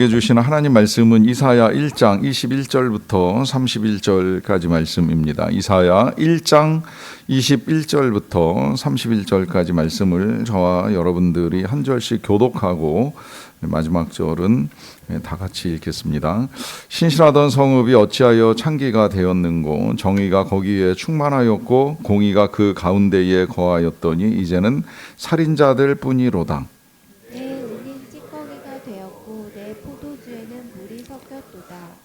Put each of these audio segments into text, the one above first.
주신 하나님 말씀은 이사야 1장 21절부터 31절까지 말씀입니다. 이사야 1장 21절부터 31절까지 말씀을 저와 여러분들이 한 절씩 교독하고 마지막 절은 다 같이 읽겠습니다. 신실하던 성읍이 어찌하여 창기가 되었는고, 정의가 거기에 충만하였고 공의가 그 가운데에 거하였더니 이제는 살인자들 뿐이로다.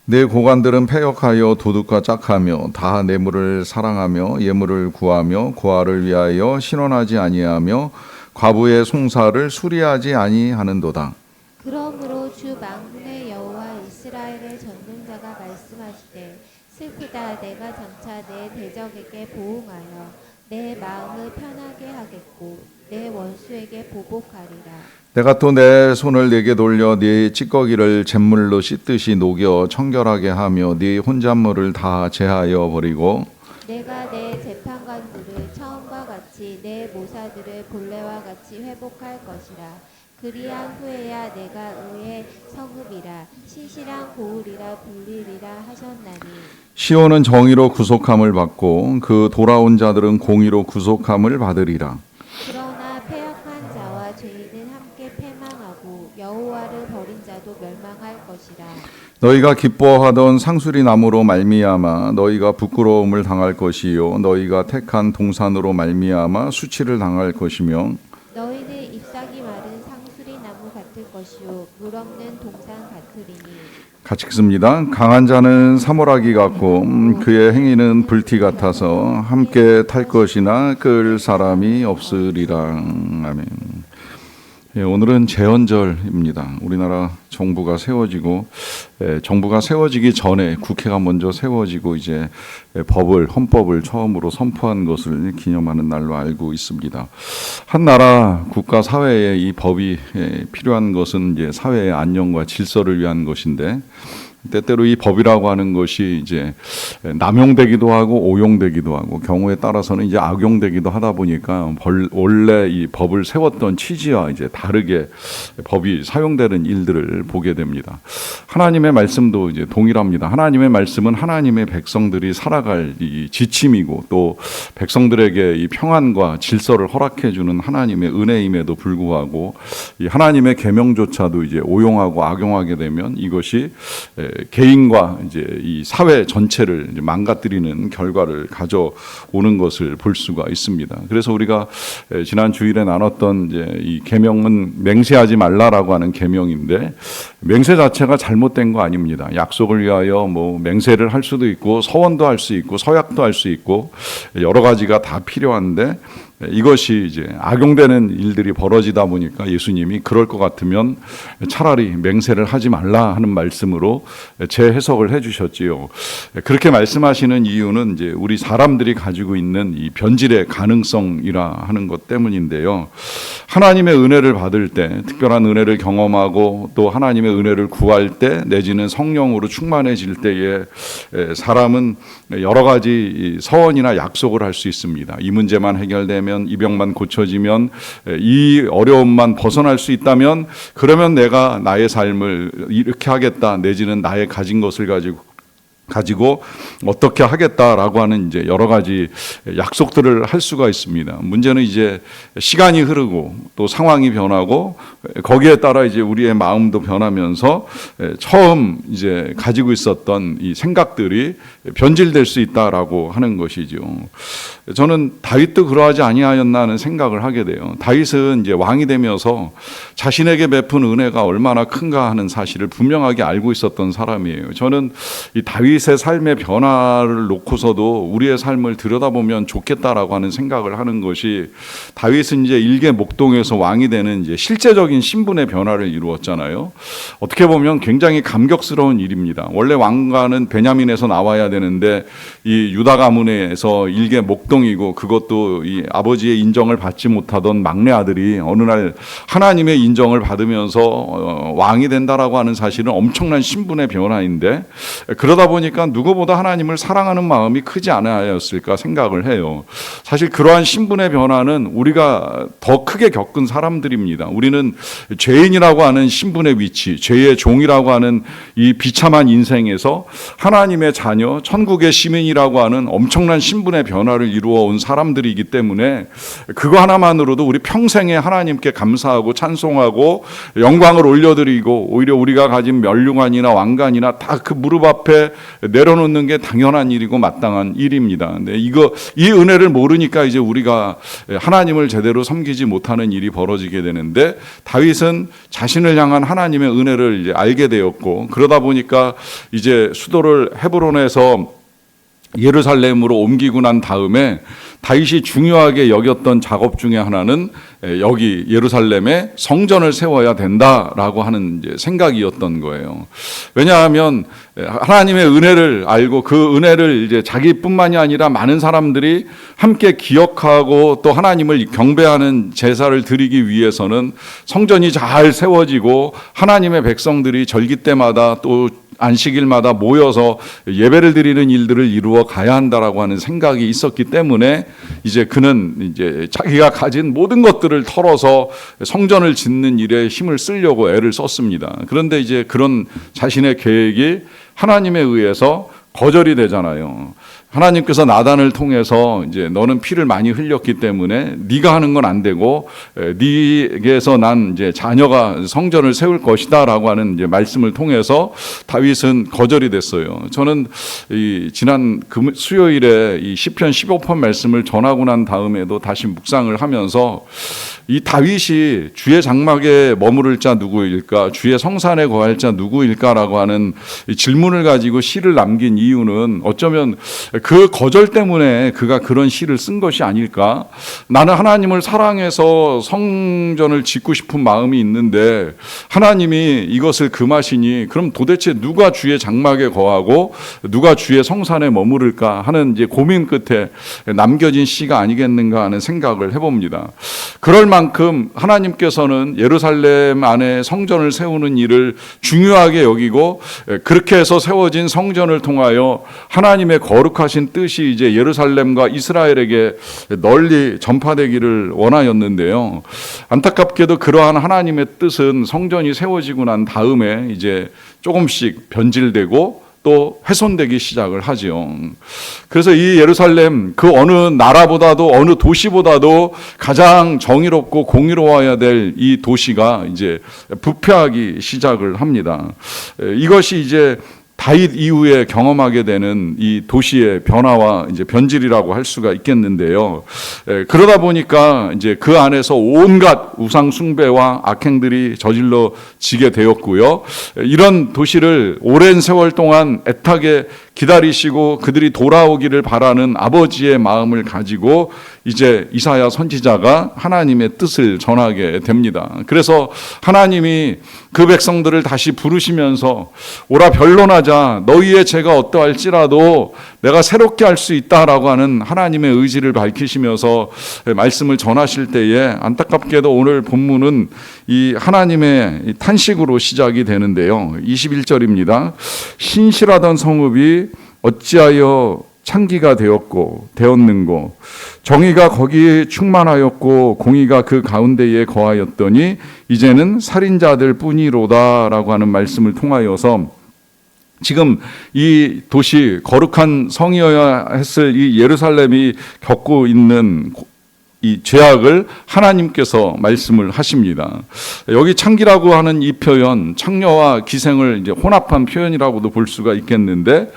내 고관들은 패역하여 도둑과 짝하며 다 뇌물을 사랑하며 예물을 구하며 고아를 위하여 신원하지 아니하며 과부의 송사를 수리하지 아니하는도다. 그러므로 주 만군의 여호와 이스라엘의 전능자가 말씀하시되, 슬프다. 내가 장차 내 대적에게 보응하여 내 마음을 편하게 하겠고 내 원수에게 보복하리라. 내가 또 내 손을 내게 돌려 네 찌꺼기를 잿물로 씻듯이 녹여 청결하게 하며 네 혼잣물을 다 제하여 버리고, 내가 내 재판관들을 처음과 같이 내 모사들을 본래와 같이 회복할 것이라. 그리한 후에야 내가 의의 성읍이라 신실한 고을이라 불리리라 하셨나니, 시온은 정의로 구속함을 받고 그 돌아온 자들은 공의로 구속함을 받으리라. 그러나 패역한 자와 죄인은 함께 패망하고 여호와를 버린 자도 멸망할 것이라. 너희가 기뻐하던 상수리 나무로 말미암아 너희가 부끄러움을 당할 것이요 너희가 택한 동산으로 말미암아 수치를 당할 것이며, 너희는 잎사귀 마른 상수리 나무 같을 것이요 물 없는 동산 같으리니. 같이 읽습니다. 강한 자는 사모라기 같고 그의 행위는 불티 같아서 함께 탈 것이나 끌 사람이 없으리라. 아멘. 예, 오늘은 제헌절입니다. 우리나라 정부가 세워지고, 정부가 세워지기 전에 국회가 먼저 세워지고 이제 헌법을 처음으로 선포한 것을 기념하는 날로 알고 있습니다. 한 나라 국가 사회에 이 법이 필요한 것은 이제 사회의 안녕과 질서를 위한 것인데, 때때로 이 법이라고 하는 것이 이제 남용되기도 하고 오용되기도 하고 경우에 따라서는 이제 악용되기도 하다 보니까 원래 이 법을 세웠던 취지와 이제 다르게 법이 사용되는 일들을 보게 됩니다. 하나님의 말씀도 이제 동일합니다. 하나님의 말씀은 하나님의 백성들이 살아갈 이 지침이고, 또 백성들에게 이 평안과 질서를 허락해 주는 하나님의 은혜임에도 불구하고 이 하나님의 계명조차도 이제 오용하고 악용하게 되면 이것이 개인과 이제 이 사회 전체를 이제 망가뜨리는 결과를 가져오는 것을 볼 수가 있습니다. 그래서 우리가 지난 주일에 나눴던 이제 이 계명은 맹세하지 말라라고 하는 계명인데, 맹세 자체가 잘못된 거 아닙니다. 약속을 위하여 뭐 맹세를 할 수도 있고 서원도 할 수 있고 서약도 할 수 있고 여러 가지가 다 필요한데, 이것이 이제 악용되는 일들이 벌어지다 보니까 예수님이 그럴 것 같으면 차라리 맹세를 하지 말라 하는 말씀으로 재해석을 해주셨지요. 그렇게 말씀하시는 이유는 이제 우리 사람들이 가지고 있는 이 변질의 가능성이라 하는 것 때문인데요. 하나님의 은혜를 받을 때, 특별한 은혜를 경험하고 또 하나님의 은혜를 구할 때, 내지는 성령으로 충만해질 때에 사람은 여러 가지 서원이나 약속을 할 수 있습니다. 이 문제만 해결되면, 이 병만 고쳐지면, 이 어려움만 벗어날 수 있다면, 그러면 내가 나의 삶을 이렇게 하겠다, 내지는 나의 가진 것을 가지고 어떻게 하겠다라고 하는 이제 여러 가지 약속들을 할 수가 있습니다. 문제는 이제 시간이 흐르고 또 상황이 변하고 거기에 따라 이제 우리의 마음도 변하면서 처음 이제 가지고 있었던 이 생각들이 변질될 수 있다라고 하는 것이죠. 저는 다윗도 그러하지 아니하였나 하는 생각을 하게 돼요. 다윗은 이제 왕이 되면서 자신에게 베푼 은혜가 얼마나 큰가 하는 사실을 분명하게 알고 있었던 사람이에요. 저는 이 다윗의 삶의 변화를 놓고서도 우리의 삶을 들여다보면 좋겠다라고 하는 생각을 하는 것이, 다윗은 이제 일개 목동에서 왕이 되는 이제 실제적인 신분의 변화를 이루었잖아요. 어떻게 보면 굉장히 감격스러운 일입니다. 원래 왕가는 베냐민에서 나와야 되는데 이 유다 가문에서 일개 목동이고, 그것도 이 아버지의 인정을 받지 못하던 막내 아들이 어느 날 하나님의 인정을 받으면서 왕이 된다라고 하는 사실은 엄청난 신분의 변화인데, 그러다 보니 보니까 누구보다 하나님을 사랑하는 마음이 크지 않았을까 생각을 해요. 사실 그러한 신분의 변화는 우리가 더 크게 겪은 사람들입니다. 우리는 죄인이라고 하는 신분의 위치, 죄의 종이라고 하는 이 비참한 인생에서 하나님의 자녀, 천국의 시민이라고 하는 엄청난 신분의 변화를 이루어온 사람들이기 때문에 그거 하나만으로도 우리 평생에 하나님께 감사하고 찬송하고 영광을 올려드리고 오히려 우리가 가진 멸류관이나 왕관이나 다 그 무릎 앞에 내려놓는 게 당연한 일이고 마땅한 일입니다. 근데 이 은혜를 모르니까 이제 우리가 하나님을 제대로 섬기지 못하는 일이 벌어지게 되는데, 다윗은 자신을 향한 하나님의 은혜를 이제 알게 되었고, 그러다 보니까 이제 수도를 헤브론에서 예루살렘으로 옮기고 난 다음에 다윗이 중요하게 여겼던 작업 중에 하나는 여기 예루살렘에 성전을 세워야 된다라고 하는 이제 생각이었던 거예요. 왜냐하면 하나님의 은혜를 알고 그 은혜를 이제 자기뿐만이 아니라 많은 사람들이 함께 기억하고 또 하나님을 경배하는 제사를 드리기 위해서는 성전이 잘 세워지고 하나님의 백성들이 절기 때마다 또 안식일마다 모여서 예배를 드리는 일들을 이루어 가야 한다라고 하는 생각이 있었기 때문에 이제 그는 이제 자기가 가진 모든 것들을 털어서 성전을 짓는 일에 힘을 쓰려고 애를 썼습니다. 그런데 이제 그런 자신의 계획이 하나님에 의해서 거절이 되잖아요. 하나님께서 나단을 통해서 이제 너는 피를 많이 흘렸기 때문에 네가 하는 건 안 되고 네게서 난 이제 자녀가 성전을 세울 것이다라고 하는 이제 말씀을 통해서 다윗은 거절이 됐어요. 저는 이 지난 수요일에 이 시편 15편 말씀을 전하고 난 다음에도 다시 묵상을 하면서 이 다윗이 주의 장막에 머무를 자 누구일까, 주의 성산에 거할 자 누구일까라고 하는 이 질문을 가지고 시를 남긴 이유는 어쩌면 그 거절 때문에 그가 그런 시를 쓴 것이 아닐까. 나는 하나님을 사랑해서 성전을 짓고 싶은 마음이 있는데 하나님이 이것을 금하시니 그럼 도대체 누가 주의 장막에 거하고 누가 주의 성산에 머무를까 하는 이제 고민 끝에 남겨진 시가 아니겠는가 하는 생각을 해봅니다. 그럴 만큼 하나님께서는 예루살렘 안에 성전을 세우는 일을 중요하게 여기고, 그렇게 해서 세워진 성전을 통하여 하나님의 거룩하신 뜻이 이제 예루살렘과 이스라엘에게 널리 전파되기를 원하였는데요. 안타깝게도 그러한 하나님의 뜻은 성전이 세워지고 난 다음에 이제 조금씩 변질되고 또 훼손되기 시작을 하지요. 그래서 이 예루살렘, 그 어느 나라보다도 어느 도시보다도 가장 정의롭고 공의로워야 될 이 도시가 이제 부패하기 시작을 합니다. 이것이 이제 다윗 이후에 경험하게 되는 이 도시의 변화와 이제 변질이라고 할 수가 있겠는데요. 그러다 보니까 이제 그 안에서 온갖 우상 숭배와 악행들이 저질러지게 되었고요. 이런 도시를 오랜 세월 동안 애타게 기다리시고 그들이 돌아오기를 바라는 아버지의 마음을 가지고 이제 이사야 선지자가 하나님의 뜻을 전하게 됩니다. 그래서 하나님이 그 백성들을 다시 부르시면서 오라 변론하자, 너희의 죄가 어떠할지라도 내가 새롭게 할 수 있다라고 하는 하나님의 의지를 밝히시면서 말씀을 전하실 때에 안타깝게도 오늘 본문은 이 하나님의 탄식으로 시작이 되는데요. 21절입니다. 신실하던 성읍이 어찌하여 창기가 되었는고, 정의가 거기에 충만하였고 공의가 그 가운데에 거하였더니 이제는 살인자들 뿐이로다라고 하는 말씀을 통하여서 지금 이 도시, 거룩한 성이어야 했을 이 예루살렘이 겪고 있는 이 죄악을 하나님께서 말씀을 하십니다. 여기 창기라고 하는 이 표현, 창녀와 기생을 이제 혼합한 표현이라고도 볼 수가 있겠는데,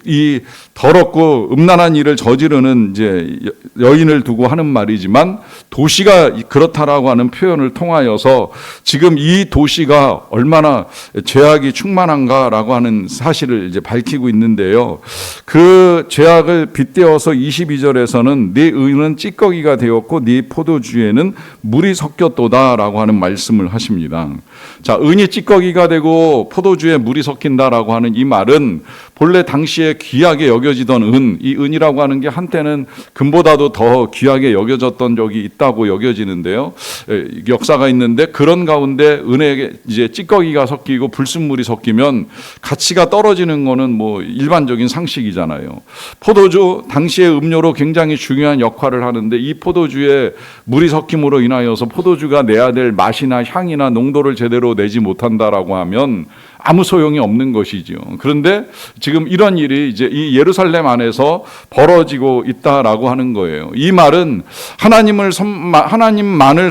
이 더럽고 음란한 일을 저지르는 이제 여인을 두고 하는 말이지만 도시가 그렇다라고 하는 표현을 통하여서 지금 이 도시가 얼마나 죄악이 충만한가라고 하는 사실을 이제 밝히고 있는데요. 그 죄악을 빗대어서 22절에서는 네 의는 찌꺼기가 되었고 되었고 네 포도주에는 물이 섞였도다라고 하는 말씀을 하십니다. 자, 은이 찌꺼기가 되고 포도주에 물이 섞인다라고 하는 이 말은 본래 당시에 귀하게 여겨지던 은, 이 은이라고 하는 게 한때는 금보다도 더 귀하게 여겨졌던 적이 있다고 여겨지는데요. 역사가 있는데 그런 가운데 은에 이제 찌꺼기가 섞이고 불순물이 섞이면 가치가 떨어지는 거는 뭐 일반적인 상식이잖아요. 포도주 당시의 음료로 굉장히 중요한 역할을 하는데 이 포도주에 물이 섞임으로 인하여서 포도주가 내야 될 맛이나 향이나 농도를 제대로 내지 못한다라고 하면 아무 소용이 없는 것이죠. 그런데 지금 이런 일이 이제 이 예루살렘 안에서 벌어지고 있다라고 하는 거예요. 이 말은 하나님만을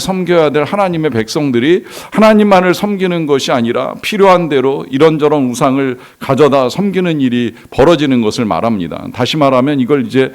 섬겨야 될 하나님의 백성들이 하나님만을 섬기는 것이 아니라 필요한 대로 이런저런 우상을 가져다 섬기는 일이 벌어지는 것을 말합니다. 다시 말하면 이걸 이제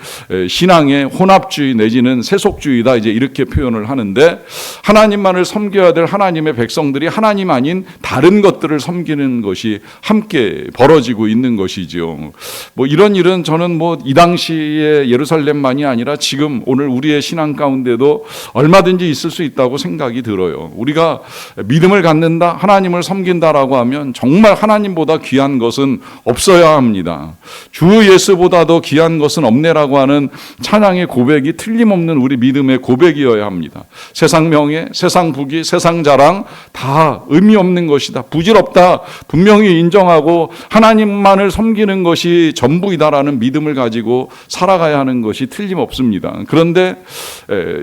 신앙의 혼합주의 내지는 세속주의다 이제 이렇게 표현을 하는데 하나님만을 섬겨야 될 하나님의 백성들이 하나님 아닌 다른 것들을 섬기는 것이 함께 벌어지고 있는 것이죠. 뭐 이런 일은 저는 뭐 이 당시의 예루살렘만이 아니라 지금 오늘 우리의 신앙 가운데도 얼마든지 있을 수 있다고 생각이 들어요. 우리가 믿음을 갖는다, 하나님을 섬긴다라고 하면 정말 하나님보다 귀한 것은 없어야 합니다. 주 예수보다도 귀한 것은 없네라고 하는 찬양의 고백이 틀림없는 우리 믿음의 고백이어야 합니다. 세상 명예, 세상 부귀, 세상 자랑 다 의미 없는 것이다. 부질없다. 분명히 인정하고 하나님만을 섬기는 것이 전부이다라는 믿음을 가지고 살아가야 하는 것이 틀림없습니다. 그런데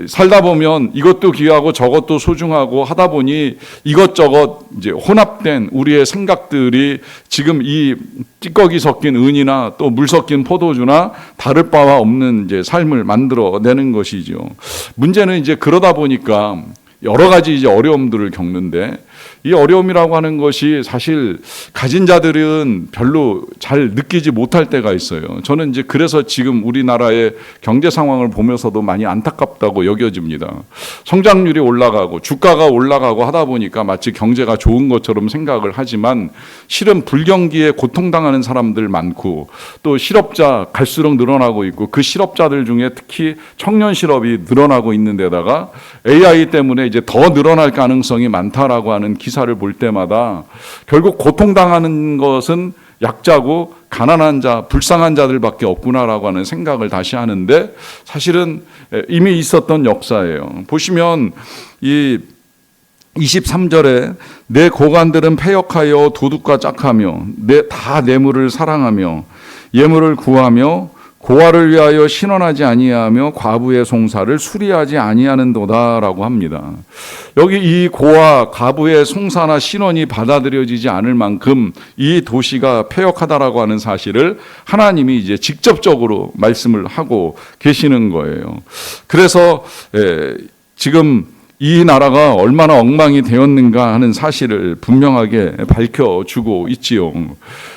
살다 보면 이것도 귀하고 저것도 소중하고 하다 보니 이것저것 이제 혼합된 우리의 생각들이 지금 이 찌꺼기 섞인 은이나 또 물 섞인 포도주나 다를 바와 없는 이제 삶을 만들어내는 것이죠. 문제는 이제 그러다 보니까 여러 가지 이제 어려움들을 겪는데 이 어려움이라고 하는 것이 사실 가진 자들은 별로 잘 느끼지 못할 때가 있어요. 저는 이제 그래서 지금 우리나라의 경제 상황을 보면서도 많이 안타깝다고 여겨집니다. 성장률이 올라가고 주가가 올라가고 하다 보니까 마치 경제가 좋은 것처럼 생각을 하지만 실은 불경기에 고통당하는 사람들 많고 또 실업자 갈수록 늘어나고 있고 그 실업자들 중에 특히 청년 실업이 늘어나고 있는 데다가 AI 때문에 이제 더 늘어날 가능성이 많다라고 하는 기사를 볼 때마다 결국 고통당하는 것은 약자고 가난한 자, 불쌍한 자들밖에 없구나라고 하는 생각을 다시 하는데 사실은 이미 있었던 역사예요. 보시면 이 23절에 내 고관들은 패역하여 도둑과 짝하며 다 뇌물을 사랑하며 예물을 구하며 고아를 위하여 신원하지 아니하며 과부의 송사를 수리하지 아니하는도다라고 합니다. 여기 이 고아, 과부의 송사나 신원이 받아들여지지 않을 만큼 이 도시가 패역하다라고 하는 사실을 하나님이 이제 직접적으로 말씀을 하고 계시는 거예요. 그래서 지금 이 나라가 얼마나 엉망이 되었는가 하는 사실을 분명하게 밝혀주고 있지요.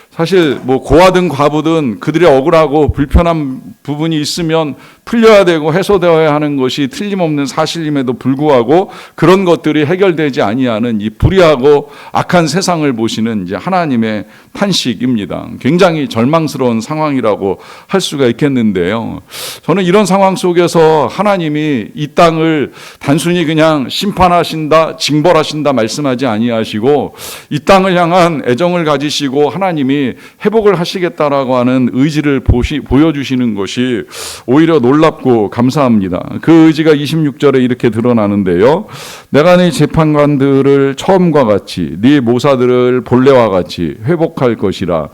사실 뭐 고아든 과부든 그들의 억울하고 불편한 부분이 있으면 풀려야 되고 해소되어야 하는 것이 틀림없는 사실임에도 불구하고 그런 것들이 해결되지 아니하는 이 불의하고 악한 세상을 보시는 이제 하나님의 탄식입니다. 굉장히 절망스러운 상황이라고 할 수가 있겠는데요. 저는 이런 상황 속에서 하나님이 이 땅을 단순히 그냥 심판하신다, 징벌하신다 말씀하지 아니하시고 이 땅을 향한 애정을 가지시고 하나님이 회복을 하시겠다라고 하는 의지를 보여주시는 것이 오히려 놀랍고 감사합니다. 그 의지가 26절에 이렇게 드러나는데요. 내가 네 재판관들을 처음과 같이 네 모사들을 본래와 같이 회복할 것이라.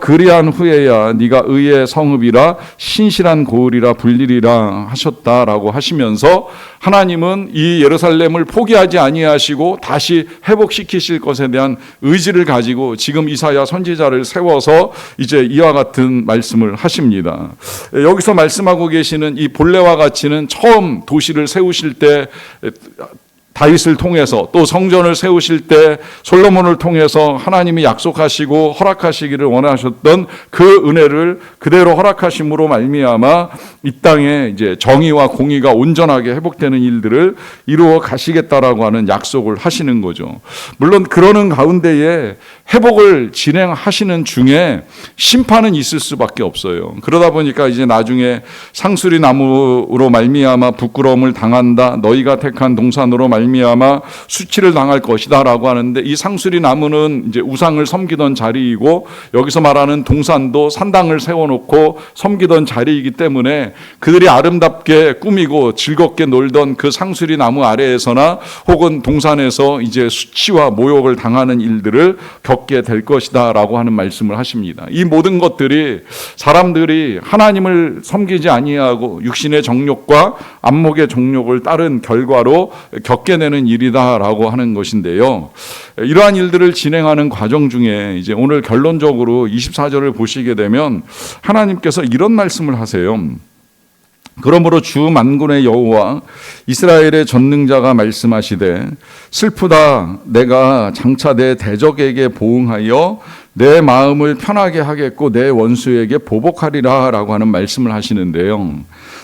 그리한 후에야 네가 의의 성읍이라 신실한 고을이라 불리리라 하셨다라고 하시면서 하나님은 이 예루살렘을 포기하지 아니하시고 다시 회복시키실 것에 대한 의지를 가지고 지금 이사야 선지자를 세워서 이제 이와 같은 말씀을 하십니다. 여기서 말씀하고 계시는 이 본래와 같이는 처음 도시를 세우실 때 다윗을 통해서 또 성전을 세우실 때 솔로몬을 통해서 하나님이 약속하시고 허락하시기를 원하셨던 그 은혜를 그대로 허락하심으로 말미암아 이 땅에 이제 정의와 공의가 온전하게 회복되는 일들을 이루어 가시겠다라고 하는 약속을 하시는 거죠. 물론 그러는 가운데에 회복을 진행하시는 중에 심판은 있을 수밖에 없어요. 그러다 보니까 이제 나중에 상수리 나무로 말미암아 부끄러움을 당한다. 너희가 택한 동산으로 말미암아 수치를 당할 것이다라고 하는데, 이 상수리 나무는 이제 우상을 섬기던 자리이고, 여기서 말하는 동산도 산당을 세워놓고 섬기던 자리이기 때문에 그들이 아름답게 꾸미고 즐겁게 놀던 그 상수리 나무 아래에서나 혹은 동산에서 이제 수치와 모욕을 당하는 일들을 겪게 될 것이다 라고 하는 말씀을 하십니다. 이 모든 것들이 사람들이 하나님을 섬기지 아니하고 육신의 정욕과 안목의 정욕을 따른 결과로 겪게 되는 일이다 라고 하는 것인데요. 이러한 일들을 진행하는 과정 중에 이제 오늘 결론적으로 24절을 보시게 되면 하나님께서 이런 말씀을 하세요. 그러므로 주 만군의 여호와 이스라엘의 전능자가 말씀하시되 슬프다, 내가 장차 내 대적에게 보응하여 내 마음을 편하게 하겠고 내 원수에게 보복하리라 라고 하는 말씀을 하시는데요.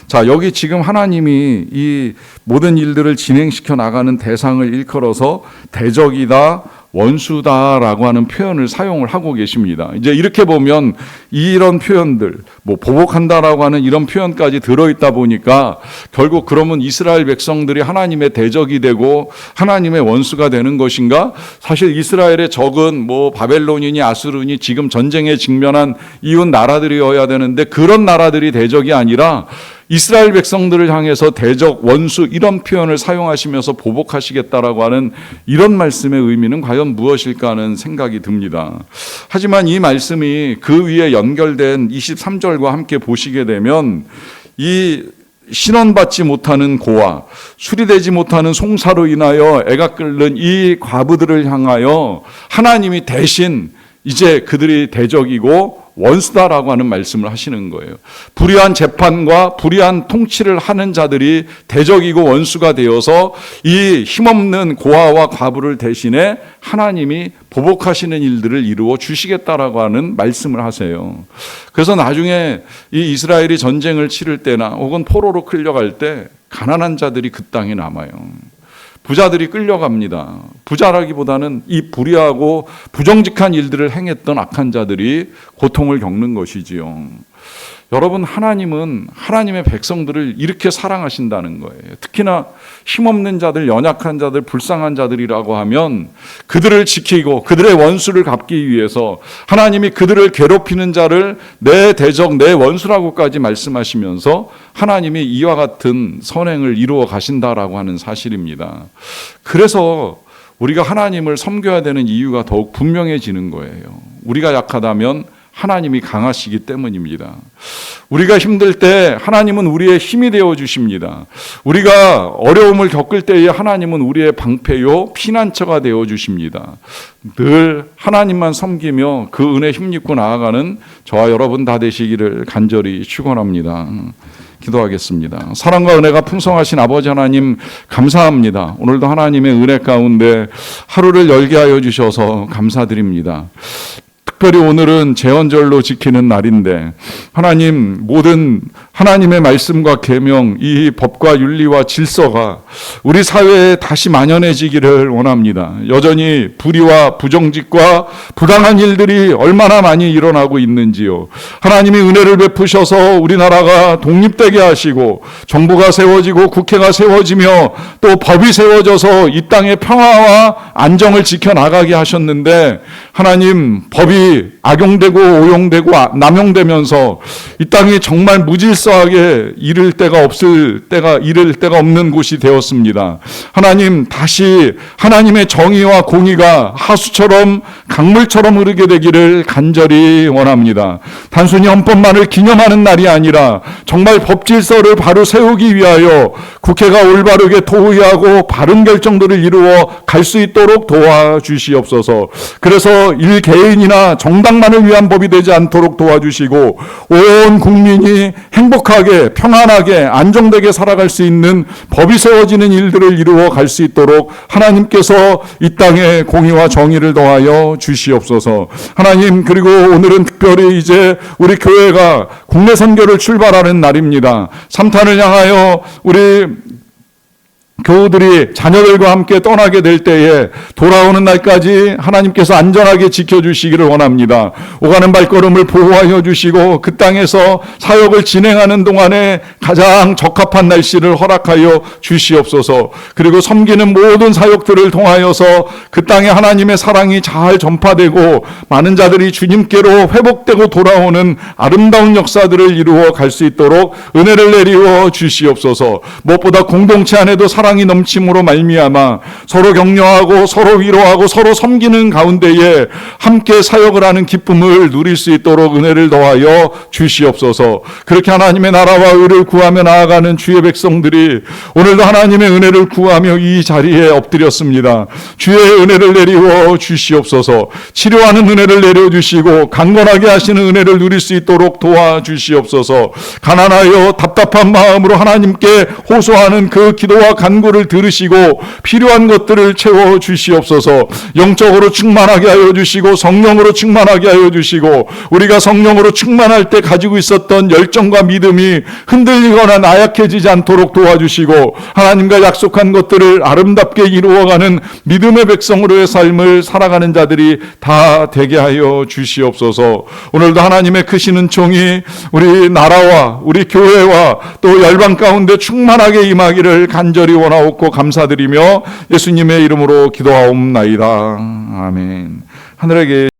자, 여기 지금 하나님이 이 모든 일들을 진행시켜 나가는 대상을 일컬어서 대적이다, 원수다라고 하는 표현을 사용을 하고 계십니다. 이제 이렇게 보면 이런 표현들, 뭐 보복한다라고 하는 이런 표현까지 들어있다 보니까 결국 그러면 이스라엘 백성들이 하나님의 대적이 되고 하나님의 원수가 되는 것인가? 사실 이스라엘의 적은 뭐 바벨론이니 아수르니 지금 전쟁에 직면한 이웃 나라들이어야 되는데 그런 나라들이 대적이 아니라 이스라엘 백성들을 향해서 대적, 원수 이런 표현을 사용하시면서 보복하시겠다라고 하는 이런 말씀의 의미는 과연 무엇일까 하는 생각이 듭니다. 하지만 이 말씀이 그 위에 연결된 23절과 함께 보시게 되면 이 신원받지 못하는 고아, 수리되지 못하는 송사로 인하여 애가 끓는 이 과부들을 향하여 하나님이 대신 이제 그들이 대적이고 원수다라고 하는 말씀을 하시는 거예요. 불의한 재판과 불의한 통치를 하는 자들이 대적이고 원수가 되어서 이 힘없는 고아와 과부를 대신해 하나님이 보복하시는 일들을 이루어 주시겠다라고 하는 말씀을 하세요. 그래서 나중에 이 이스라엘이 전쟁을 치를 때나 혹은 포로로 끌려갈 때 가난한 자들이 그 땅에 남아요. 부자들이 끌려갑니다. 부자라기보다는 이 불의하고 부정직한 일들을 행했던 악한 자들이 고통을 겪는 것이지요. 여러분, 하나님은 하나님의 백성들을 이렇게 사랑하신다는 거예요. 특히나 힘없는 자들, 연약한 자들, 불쌍한 자들이라고 하면 그들을 지키고 그들의 원수를 갚기 위해서 하나님이 그들을 괴롭히는 자를 내 대적, 내 원수라고까지 말씀하시면서 하나님이 이와 같은 선행을 이루어 가신다라고 하는 사실입니다. 그래서 우리가 하나님을 섬겨야 되는 이유가 더욱 분명해지는 거예요. 우리가 약하다면 하나님이 강하시기 때문입니다. 우리가 힘들 때 하나님은 우리의 힘이 되어 주십니다. 우리가 어려움을 겪을 때에 하나님은 우리의 방패요 피난처가 되어 주십니다. 늘 하나님만 섬기며 그 은혜 힘입고 나아가는 저와 여러분 다 되시기를 간절히 축원합니다. 기도하겠습니다. 사랑과 은혜가 풍성하신 아버지 하나님 감사합니다. 오늘도 하나님의 은혜 가운데 하루를 열게 하여 주셔서 감사드립니다. 특별히 오늘은 제헌절로 지키는 날인데 하나님, 모든 하나님의 말씀과 계명, 이 법과 윤리와 질서가 우리 사회에 다시 만연해지기를 원합니다. 여전히 불의와 부정직과 부당한 일들이 얼마나 많이 일어나고 있는지요. 하나님이 은혜를 베푸셔서 우리나라가 독립되게 하시고 정부가 세워지고 국회가 세워지며 또 법이 세워져서 이 땅의 평화와 안정을 지켜나가게 하셨는데 하나님, 법이 악용되고 오용되고 남용되면서 이 땅이 정말 무질서하게 이를 데가 없는 곳이 되었습니다. 하나님, 다시 하나님의 정의와 공의가 하수처럼 강물처럼 흐르게 되기를 간절히 원합니다. 단순히 헌법만을 기념하는 날이 아니라 정말 법질서를 바로 세우기 위하여 국회가 올바르게 토의하고 바른 결정들을 이루어 갈 수 있도록 도와주시옵소서. 그래서 일개인이나 정당만을 위한 법이 되지 않도록 도와주시고 온 국민이 행복하게 평안하게 안정되게 살아갈 수 있는 법이 세워지는 일들을 이루어 갈 수 있도록 하나님께서 이 땅에 공의와 정의를 더하여 주시옵소서. 하나님, 그리고 오늘은 특별히 이제 우리 교회가 국내 선교를 출발하는 날입니다. 3탄을 향하여 우리 교우들이 자녀들과 함께 떠나게 될 때에 돌아오는 날까지 하나님께서 안전하게 지켜주시기를 원합니다. 오가는 발걸음을 보호하여 주시고 그 땅에서 사역을 진행하는 동안에 가장 적합한 날씨를 허락하여 주시옵소서. 그리고 섬기는 모든 사역들을 통하여서 그 땅에 하나님의 사랑이 잘 전파되고 많은 자들이 주님께로 회복되고 돌아오는 아름다운 역사들을 이루어 갈 수 있도록 은혜를 내리워 주시옵소서. 무엇보다 공동체 안에도 사랑이 넘침으로 말미암아 서로 격려하고 서로 위로하고 서로 섬기는 가운데에 함께 사역을 하는 기쁨을 누릴 수 있도록 은혜를 더하여 주시옵소서. 그렇게 하나님의 나라와 의를 구하며 나아가는 주의 백성들이 오늘도 하나님의 은혜를 구하며 이 자리에 엎드렸습니다. 주의 은혜를 내리워 주시옵소서. 치료하는 은혜를 내려주시고 강건하게 하시는 은혜를 누릴 수 있도록 도와주시옵소서. 가난하여 답답한 마음으로 하나님께 호소하는 그 기도와 간구를 들으시고 필요한 것들을 채워 주시옵소서. 영적으로 충만하게 하여 주시고 성령으로 충만하게 하여 주시고 우리가 성령으로 충만할 때 가지고 있었던 열정과 믿음이 흔들리거나 나약해지지 않도록 도와주시고 하나님과 약속한 것들을 아름답게 이루어가는 믿음의 백성으로의 삶을 살아가는 자들이 다 되게 하여 주시옵소서. 오늘도 하나님의 크신 은총이 우리 나라와 우리 교회와 또 열방 가운데 충만하게 임하기를 간절히 원하옵고 감사드리며 예수님의 이름으로 기도하옵나이다. 아멘. 하늘에